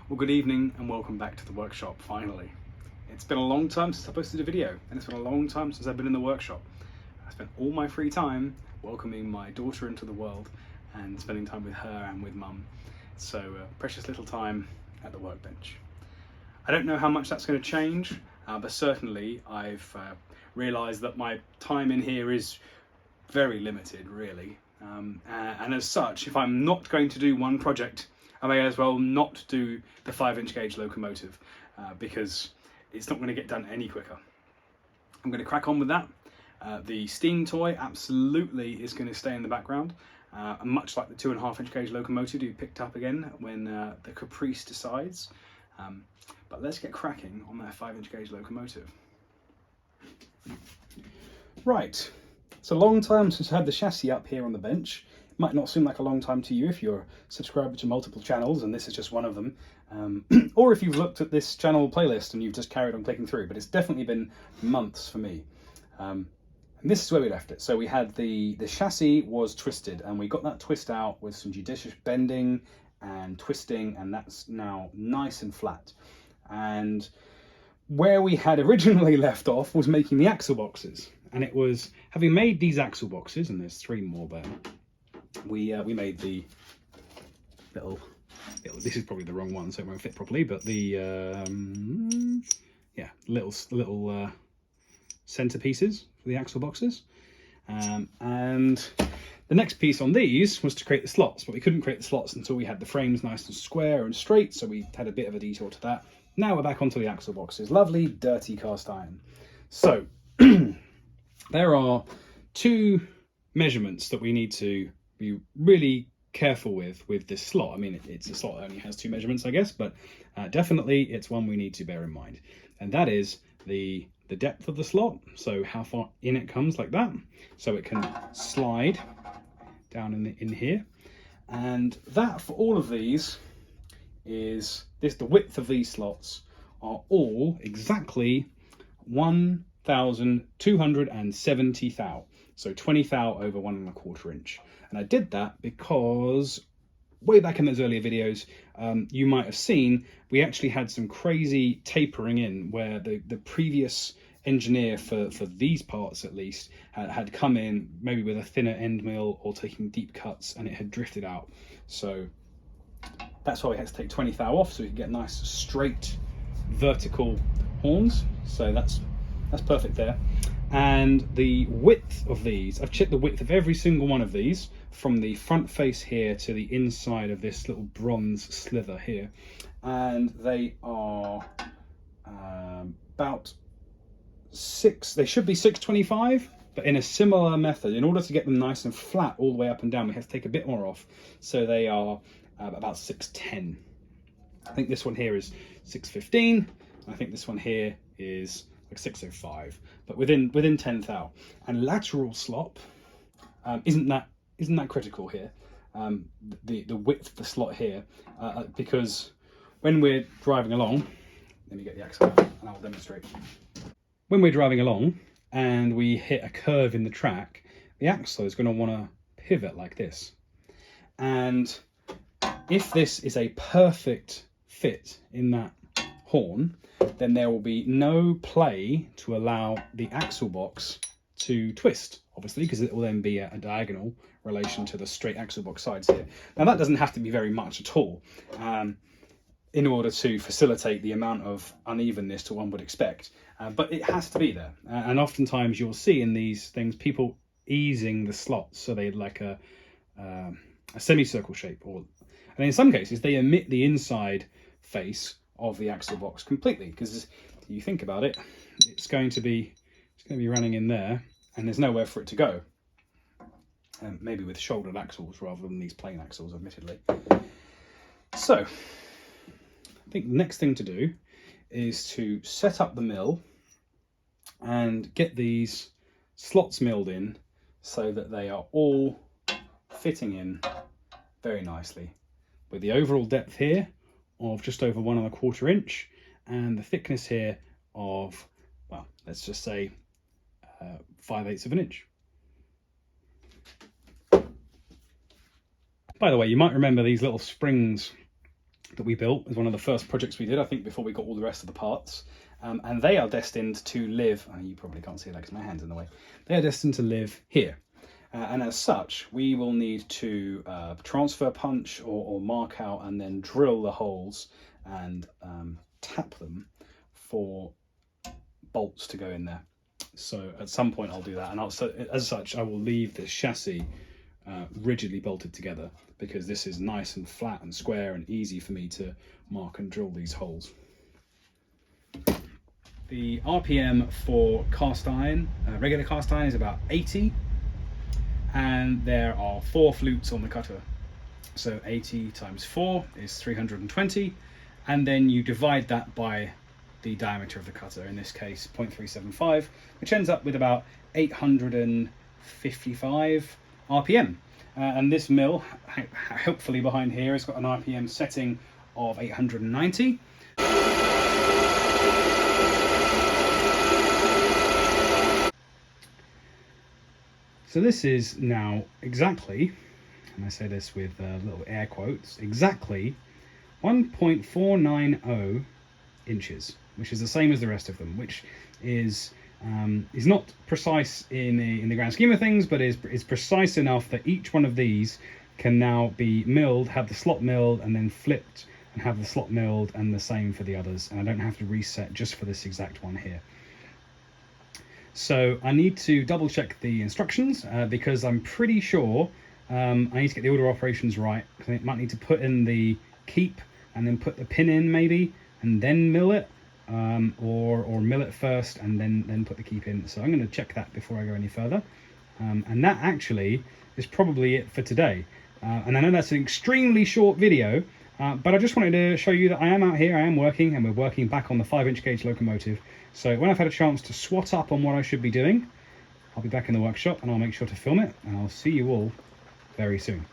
Well, good evening and welcome back to the workshop, finally. It's been a long time since I posted a video, and it's been a long time since I've been in the workshop. I spent all my free time welcoming my daughter into the world and spending time with her and with mum. So precious little time at the workbench. I don't know how much that's going to change, but certainly I've realised that my time in here is very limited, really. And as such, if I'm not going to do one project, I may as well not do the 5-inch gauge locomotive because it's not going to get done any quicker. I'm going to crack on with that. The steam toy absolutely is going to stay in the background, much like the 2.5-inch gauge locomotive you picked up again when the Caprice decides. But let's get cracking on that 5-inch gauge locomotive. Right, it's a long time since I had the chassis up here on the bench. Might not seem like a long time to you if you're a subscriber to multiple channels and this is just one of them, or if you've looked at this channel playlist and you've just carried on clicking through, but it's definitely been months for me. And this is where we left it. So we had the chassis was twisted, and we got that twist out with some judicious bending and twisting, and that's now nice and flat. And where we had originally left off was making the axle boxes, and it was having made these axle boxes, and there's 3 more there. We made the little, this is probably the wrong one, so it won't fit properly, but the little centerpieces for the axle boxes, and the next piece on these was to create the slots, but we couldn't create the slots until we had the frames nice and square and straight, so we had a bit of a detour to that. Now we're back onto the axle boxes. Lovely dirty cast iron. So there are 2 measurements that we need to be really careful with this slot. I mean, it's a slot that only has 2 measurements, I guess, but definitely it's one we need to bear in mind, and that is the depth of the slot, so how far in it comes, like that, so it can slide down in here. And that for all of these is the width of these slots are all exactly 1,270 thou, so 20 thou over 1¼ inch. And I did that because way back in those earlier videos, you might have seen we actually had some crazy tapering in where the previous engineer for these parts at least had come in maybe with a thinner end mill or taking deep cuts, and it had drifted out. So that's why we had to take 20 thou off, so we could get nice straight vertical horns. So that's perfect there. And the width of these, I've checked the width of every single one of these from the front face here to the inside of this little bronze sliver here, and they are about 6, they should be 625, but in a similar method, in order to get them nice and flat all the way up and down, we have to take a bit more off, so they are about 610. I think this one here is 615, I think this one here is like 605, but within 10 thou. And lateral slop isn't that critical here, the width of the slot here, because when we're driving along, let me get the axle and I'll demonstrate. When we're driving along and we hit a curve in the track, the axle is going to want to pivot like this. And if this is a perfect fit in that horn, then there will be no play to allow the axle box to twist, obviously, because it will then be a diagonal relation to the straight axle box sides here. Now that doesn't have to be very much at all in order to facilitate the amount of unevenness that one would expect, but it has to be there. And oftentimes you'll see in these things people easing the slots so they like a semicircle shape, and in some cases they omit the inside face of the axle box completely, because if you think about it, it's going to be running in there and there's nowhere for it to go. Maybe with shouldered axles rather than these plain axles, admittedly. So I think the next thing to do is to set up the mill and get these slots milled in so that they are all fitting in very nicely, with the overall depth here of just over 1¼ inch and the thickness here of, well, let's just say 5/8 of an inch. By the way, you might remember these little springs that we built. It was one of the first projects we did, I think, before we got all the rest of the parts. And they are destined to live, oh, you probably can't see that because my hand's in the way. They are destined to live here. And as such, we will need to transfer punch or mark out and then drill the holes and tap them for bolts to go in there. So at some point I'll do that, and as such I will leave this chassis rigidly bolted together, because this is nice and flat and square and easy for me to mark and drill these holes. The RPM for cast iron, regular cast iron, is about 80, and there are 4 flutes on the cutter. So 80 times 4 is 320, and then you divide that by the diameter of the cutter, in this case 0.375, which ends up with about 855 RPM. And this mill, hopefully behind here, has got an RPM setting of 890. So this is now exactly, and I say this with little air quotes, exactly 1.490 inches, which is the same as the rest of them, which is not precise in the grand scheme of things, but is precise enough that each one of these can now be milled, have the slot milled, and then flipped and have the slot milled, and the same for the others. And I don't have to reset just for this exact one here. So I need to double check the instructions because I'm pretty sure I need to get the order operations right. I might need to put in the keep and then put the pin in maybe, and then mill it, or mill it first and then put the keep in. So I'm going to check that before I go any further. And that actually is probably it for today. And I know that's an extremely short video, but I just wanted to show you that I am out here, I am working, and we're working back on the 5-inch gauge locomotive. So when I've had a chance to swat up on what I should be doing, I'll be back in the workshop and I'll make sure to film it, and I'll see you all very soon.